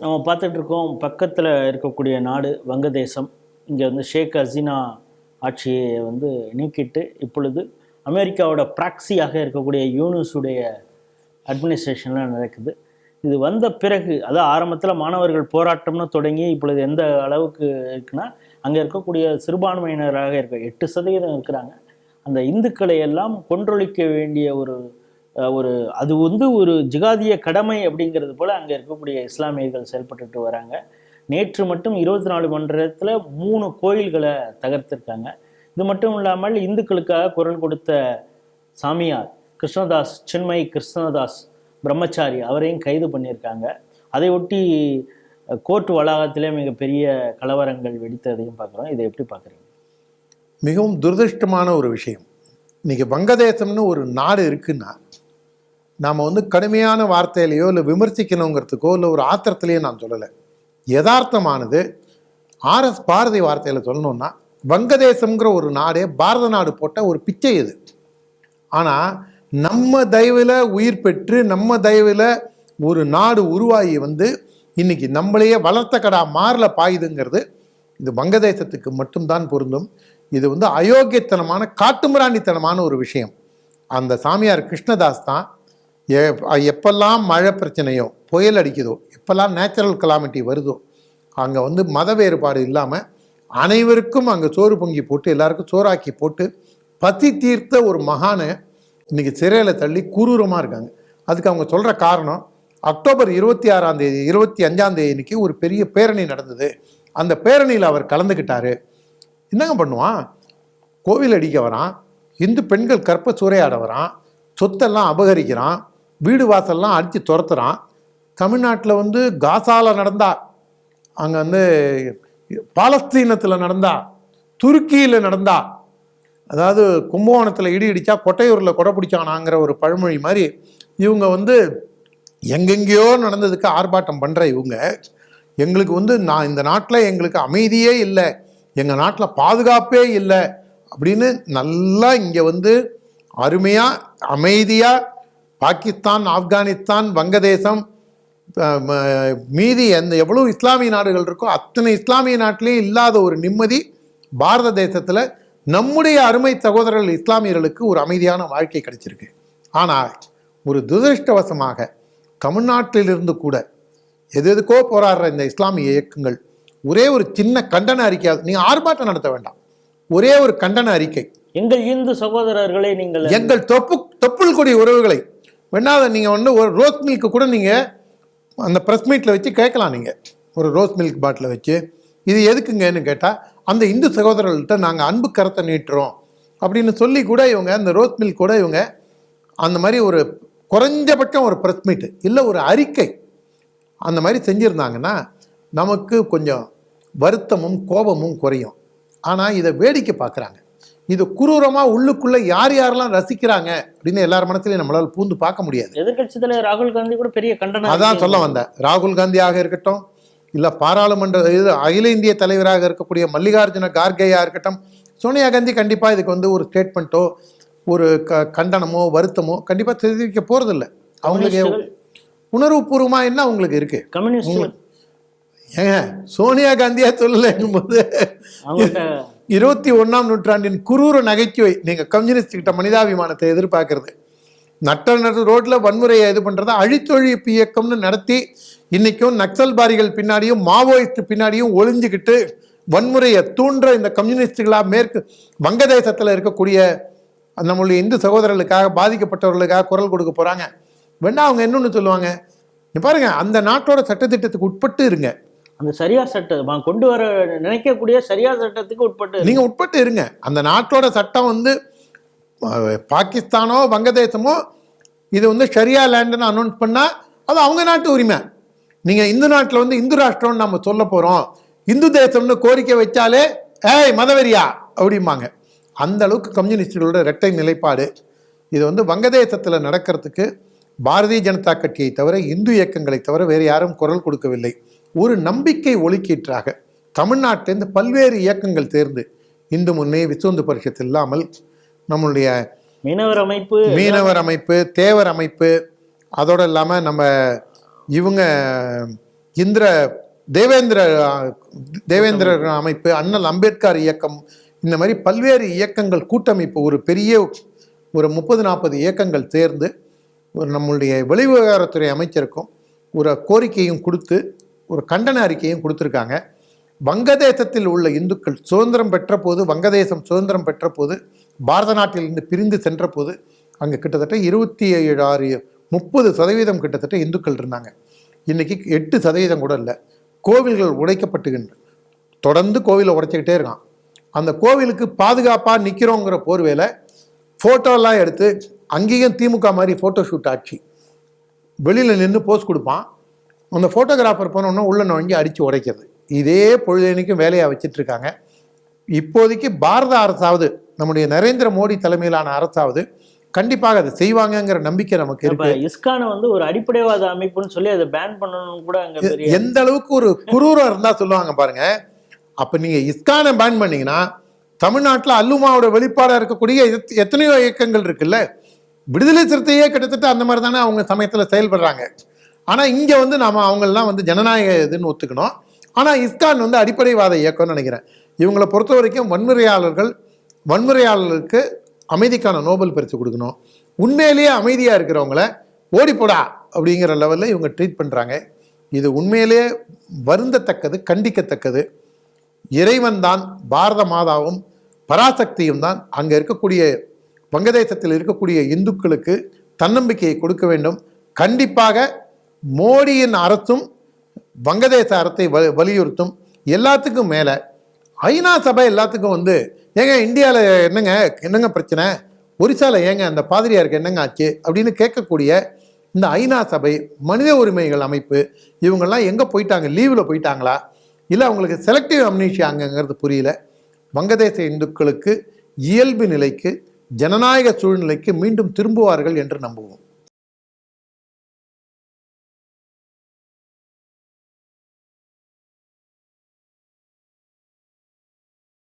நம்ம பார்த்துட்டு இருக்கோம், பக்கத்தில் இருக்கக்கூடிய நாடு வங்கதேசம். இங்கே வந்து ஷேக் ஹசீனா ஆட்சியை வந்து நீக்கிட்டு இப்பொழுது அமெரிக்காவோட ப்ராக்சியாக இருக்கக்கூடிய யூனுஸுடைய அட்மினிஸ்ட்ரேஷன்லாம் நடக்குது. இது வந்த பிறகு, அதாவது ஆரம்பத்தில் மாணவர்கள் போராட்டம்னு தொடங்கி இப்பொழுது எந்த அளவுக்கு இருக்குன்னா, அங்கே இருக்கக்கூடிய சிறுபான்மையினராக இருக்க 8% இருக்கிறாங்க. அந்த இந்துக்களை எல்லாம் கொன்றொழிக்க வேண்டிய ஒரு ஒரு அது வந்து ஒரு ஜிகாதிய கடமை அப்படிங்கிறது போல் அங்கே இருக்கக்கூடிய இஸ்லாமியர்கள் செயல்பட்டுட்டு வராங்க. நேற்று மட்டும் 24 மணி நேரத்தில் 3 கோயில்களை தகர்த்திருக்காங்க. இது மட்டும் இல்லாமல் இந்துக்களுக்காக குரல் கொடுத்த சாமியார் கிருஷ்ணதாஸ், சின்மய் கிருஷ்ணதாஸ் பிரம்மச்சாரி, அவரையும் கைது பண்ணியிருக்காங்க. அதை ஒட்டி கோர்ட் வளாகத்திலே மிகப்பெரிய கலவரங்கள் வெடித்ததையும் பார்க்குறோம். இதை எப்படி பார்க்குறீங்க? மிகவும் துரதிருஷ்டமான ஒரு விஷயம். இன்னைக்கு வங்கதேசம்னு ஒரு நாடு இருக்குன்னா, நாம் வந்து கடுமையான வார்த்தையிலையோ இல்லை விமர்சிக்கணுங்கிறதுக்கோ இல்லை ஒரு ஆத்திரத்திலேயோ நான் சொல்லலை. யதார்த்தமானது. ஆர்எஸ் பாரதி வார்த்தையில் சொல்லணும்னா, வங்கதேசம்ங்கிற ஒரு நாடே பாரத நாடு போட்ட ஒரு பிச்சை இது. ஆனால் நம்ம தயவில் உயிர் பெற்று நம்ம தயவில் ஒரு நாடு உருவாகி வந்து இன்னைக்கு நம்மளையே வளர்த்த கடா மாறல பாயுதுங்கிறது இது வங்கதேசத்துக்கு மட்டும்தான் பொருந்தும். இது வந்து அயோக்கியத்தனமான காட்டுமிராண்டித்தனமான ஒரு விஷயம். அந்த சாமியார் கிருஷ்ணதாஸ் தான் எப்பெல்லாம் மழை பிரச்சனையோ, புயல் அடிக்குதோ, எப்பெல்லாம் நேச்சுரல் கலாமிட்டி வருதோ, அங்கே வந்து மத வேறுபாடு இல்லாமல் அனைவருக்கும் அங்கே சோறு பொங்கி போட்டு எல்லாருக்கும் சோறாக்கி போட்டு பசி தீர்த்த ஒரு மகானை இன்னைக்கு சிறையில் தள்ளி குரூரமாக இருக்காங்க. அதுக்கு அவங்க சொல்கிற காரணம், அக்டோபர் 26ஆம் தேதி 25ஆம் தேதிக்கு ஒரு பெரிய பேரணி நடந்தது. அந்த பேரணியில் அவர் கலந்துக்கிட்டாரு. என்னங்க பண்ணுவான்? கோவில் அடிக்க வரான், இந்து பெண்கள் கற்ப சூறையாட வரான், சொத்தெல்லாம் அபகரிக்கிறான், வீடு வாசல்லாம் அடித்து துரத்துறான். தமிழ்நாட்டில் வந்து காசாவில் நடந்தா, அங்கே வந்து பாலஸ்தீனத்தில் நடந்தா, துருக்கியில் நடந்தா, அதாவது கும்பகோணத்தில் இடி இடித்தா கொட்டையூரில் கொடை பிடிச்சானாங்கிற ஒரு பழமொழி மாதிரி இவங்க வந்து எங்கெங்கேயோ நடந்ததுக்கு ஆர்ப்பாட்டம் பண்ணுற இவங்க எங்களுக்கு வந்து இந்த நாட்டில் எங்களுக்கு அமைதியே இல்லை, எங்கள் நாட்டில் பாதுகாப்பே இல்லை அப்படின்னு நல்லா இங்கே வந்து அருமையாக அமைதியாக பாகிஸ்தான், ஆப்கானிஸ்தான், வங்கதேசம், மீதி எவ்வளோ இஸ்லாமிய நாடுகள் இருக்கோ அத்தனை இஸ்லாமிய நாட்டிலேயே இல்லாத ஒரு நிம்மதி பாரத தேசத்தில் நம்முடைய அருமை சகோதரர்கள் இஸ்லாமியர்களுக்கு ஒரு அமைதியான வாழ்க்கை கிடைச்சிருக்கு. ஆனால் ஒரு துரதிருஷ்டவசமாக தமிழ்நாட்டிலிருந்து கூட எதுக்கோ போராடுற இந்த இஸ்லாமிய இயக்கங்கள் ஒரே ஒரு சின்ன கண்டன அறிக்கை, நீங்கள் ஆர்ப்பாட்டம் நடத்த வேண்டாம், ஒரே ஒரு கண்டன அறிக்கை, எங்கள் இந்து சகோதரர்களை நீங்கள் எங்கள் தொப்புள் கொடி உறவுகளை வேணாத நீங்கள் வந்து ஒரு ரோஸ் மில்க்கு கூட நீங்கள் அந்த ப்ரெஸ் மீட்டில் வச்சு கேட்கலாம். நீங்கள் ஒரு ரோஸ் மில்க் பாட்டில் வச்சு இது எதுக்குங்கன்னு கேட்டால், அந்த இந்து சகோதரர்கள்ட்ட நாங்கள் அன்பு கரத்தை நீட்டுறோம் அப்படின்னு சொல்லி கூட இவங்க அந்த ரோஸ் மில்க் கூட இவங்க அந்த மாதிரி ஒரு குறைஞ்சபட்சம் ஒரு ப்ரெஸ் மீட்டு இல்லை ஒரு அறிக்கை அந்த மாதிரி செஞ்சுருந்தாங்கன்னா நமக்கு கொஞ்சம் வருத்தமும் கோபமும் குறையும். ஆனால் இதை வேடிக்கை பார்க்குறாங்க. இது குரூரமாக உள்ளுக்குள்ளே யார் யாரெல்லாம் ரசிக்கிறாங்க அப்படின்னு எல்லார் மனசுலையும் நம்மளால் பூந்து பார்க்க முடியாது. எதிர்கட்சி தலைவர் ராகுல் காந்தி கூட பெரிய கண்டனம் அதான் சொல்ல வந்தேன். ராகுல் காந்தியாக இருக்கட்டும், இல்லை பாராளுமன்ற அகில இந்திய தலைவராக இருக்கக்கூடிய மல்லிகார்ஜுன கார்கேயாக இருக்கட்டும், சோனியா காந்தி கண்டிப்பாக இதுக்கு வந்து ஒரு ஸ்டேட்மெண்ட்டோ ஒரு கண்டனமோ வருத்தமோ கண்டிப்பாக தெரிவிக்க போகிறதில்ல. அவங்களுக்கு உணர்வுபூர்வமாக என்ன அவங்களுக்கு இருக்கு? கம்யூனிஸ்ட் ஏங்க சோனியா காந்தியா சொல்லலைங்கும் போது 21ஆம் நூற்றாண்டின் குரூர நகைச்சுவை. நீங்கள் கம்யூனிஸ்ட் கிட்ட மனிதாபிமானத்தை எதிர்பார்க்கறது, நட்ட ரோட்ல வன்முறையை இது பண்றதா அழித்தொழிப்பு இயக்கம்னு நடத்தி இன்னைக்கும் நக்சல்பாரிகள் பின்னாடியும் மாவோயிஸ்ட் பின்னாடியும் ஒளிஞ்சுக்கிட்டு வன்முறையை தூண்டுற இந்த கம்யூனிஸ்டுகளா மேற்கு வங்கதேசத்தில் இருக்கக்கூடிய நம்மளுடைய இந்து சகோதரர்களுக்காக பாதிக்கப்பட்டவர்களுக்காக குரல் கொடுக்க போறாங்க. வேணா அவங்க என்னன்னு சொல்லுவாங்க, பாருங்க அந்த நாட்டோட சட்டத்திட்டத்துக்கு உட்பட்டு இருங்க, அந்த சரியார் சட்டம் கொண்டு வர நினைக்கக்கூடிய சரியார் சட்டத்துக்கு உட்பட்டு நீங்க உட்பட்டு இருங்க. அந்த நாட்டோட சட்டம் வந்து பாகிஸ்தானோ வங்கதேசமோ இது வந்து ஷரியா லேண்டுன்னு அனௌன்ஸ் பண்ணால் அது அவங்க நாட்டு உரிமை. நீங்கள் இந்து நாட்டில் வந்து இந்து ராஷ்டிரம்னு நம்ம சொல்ல போகிறோம், இந்து தேசம்னு கோரிக்கை வச்சாலே ஏய் மதவெறியா அப்படிம்பாங்க. அந்த அளவுக்கு கம்யூனிஸ்டுகளோட இரட்டை நிலைப்பாடு. இது வந்து வங்கதேசத்தில் நடக்கிறதுக்கு பாரதிய ஜனதா கட்சியை தவிர இந்து இயக்கங்களை தவிர வேறு யாரும் குரல் கொடுக்கவில்லை. ஒரு நம்பிக்கை ஒலிக்கீற்றாக தமிழ்நாட்டிலேருந்து பல்வேறு இயக்கங்கள் தேர்ந்து இந்து முன்னே, விசுவந்து பரிஷத் இல்லாமல் நம்மளுடைய மீனவர் அமைப்பு, தேவர் அமைப்பு, அதோடு இல்லாமல் நம்ம இவங்க இந்திர தேவேந்திர அமைப்பு, அண்ணல் அம்பேத்கர் இயக்கம், இந்த மாதிரி பல்வேறு இயக்கங்கள் கூட்டமைப்பு, ஒரு பெரிய ஒரு 30-40 இயக்கங்கள் சேர்ந்து ஒரு நம்மளுடைய வெளிவிவகாரத்துறை அமைச்சருக்கும் ஒரு கோரிக்கையும் கொடுத்து ஒரு கண்டன அறிக்கையும் கொடுத்துருக்காங்க. வங்கதேசத்தில் உள்ள இந்துக்கள் சுதந்திரம் பெற்ற போது, வங்கதேசம் சுதந்திரம் பெற்ற போது, பாரத நாட்டிலிருந்து பிரிந்து சென்ற போது அங்கே கிட்டத்தட்ட 27-30% கிட்டத்தட்ட இந்துக்கள் இருந்தாங்க. இன்னைக்கு 8% கூட இல்லை. கோவில்கள் உடைக்கப்பட்டுகின்ற, தொடர்ந்து கோவிலை உடைச்சிக்கிட்டே இருக்கான். அந்த கோவிலுக்கு பாதுகாப்பாக நிற்கிறோங்கிற போர்வேல ஃபோட்டோலாம் எடுத்து அங்கேயும் திமுக மாதிரி ஃபோட்டோ ஷூட் ஆச்சு, வெளியில் நின்று போஸ்ட் கொடுப்பான். அந்த ஃபோட்டோகிராஃபர் போனோன்னா உள்ள நுழைஞ்சு அடித்து உடைக்கிறது. இதே பொழுதேனிக்கும் வேலையாக வச்சுட்டு இருக்காங்க. இப்போதைக்கு பாரத அரசாவது, நம்முடைய நரேந்திர மோடி தலைமையிலான அரசாவது கண்டிப்பாக அதை செய்வாங்கங்கிற நம்பிக்கை நமக்கு இருக்கு. இஸ்கானை வந்து ஒரு அடிப்படைவாத அமைப்புன்னு சொல்லி அதை பேன் பண்ணணும் கூட அங்க எந்த அளவுக்கு ஒரு குரூரம் இருந்தா சொல்லுவாங்க பாருங்க. அப்ப நீங்க இஸ்கானை பேன் பண்ணீங்கன்னா தமிழ்நாட்டில் அல்லுமாவோட வெளிப்பாடா இருக்கக்கூடிய எத்தனையோ இயக்கங்கள் இருக்குல்ல. விடுதலை சிறுத்தையே கிட்டத்தட்ட அந்த மாதிரி தானே அவங்க சமயத்துல செயல்படுறாங்க. ஆனா இங்க வந்து நாம அவங்கெல்லாம் வந்து ஜனநாயக இதுன்னு ஒத்துக்கணும். ஆனா இஸ்கான் வந்து அடிப்படைவாத இயக்கம்னு நினைக்கிறேன். இவங்களை பொறுத்த வரைக்கும் வன்முறையாளர்களுக்கு அமைதிக்கான நோபல் பரிசு கொடுக்கணும். உண்மையிலேயே அமைதியா இருக்கிறவங்கள ஓடிப்போடா அப்படிங்கிற லெவலில் இவங்க ட்ரீட் பண்றாங்க. இது உண்மையிலேயே வருந்தத்தக்கது, கண்டிக்கத்தக்கது. இறைவன் தான், பாரத மாதாவும் பராசக்தியும் தான் அங்க இருக்கக்கூடிய வங்கதேசத்தில் இருக்கக்கூடிய இந்துக்களுக்கு தன்னம்பிக்கையை கொடுக்க வேண்டும். கண்டிப்பாக மோடியின் அரசும் வங்கதேச அரசை வலியுறுத்தும். எல்லாத்துக்கும் மேல ஐநா சபை எல்லாத்துக்கும் வந்து, ஏங்க இந்தியாவில் என்னங்க பிரச்சனை, ஒரிசால ஏங்க அந்த பாதிரியாருக்கு என்னங்க ஆச்சு அப்படின்னு கேட்கக்கூடிய இந்த ஐநா சபை, மனித உரிமைகள் அமைப்பு, இவங்கெல்லாம் எங்க போயிட்டாங்க? லீவில் போயிட்டாங்களா, இல்லை அவங்களுக்கு செலக்டிவ் அம்னீஷியாங்கிறது புரியல. வங்கதேச இந்துக்களுக்கு இயல்பு நிலைக்கு, ஜனநாயக சூழ்நிலைக்கு மீண்டும் திரும்புவார்கள் என்று நம்புவோம்.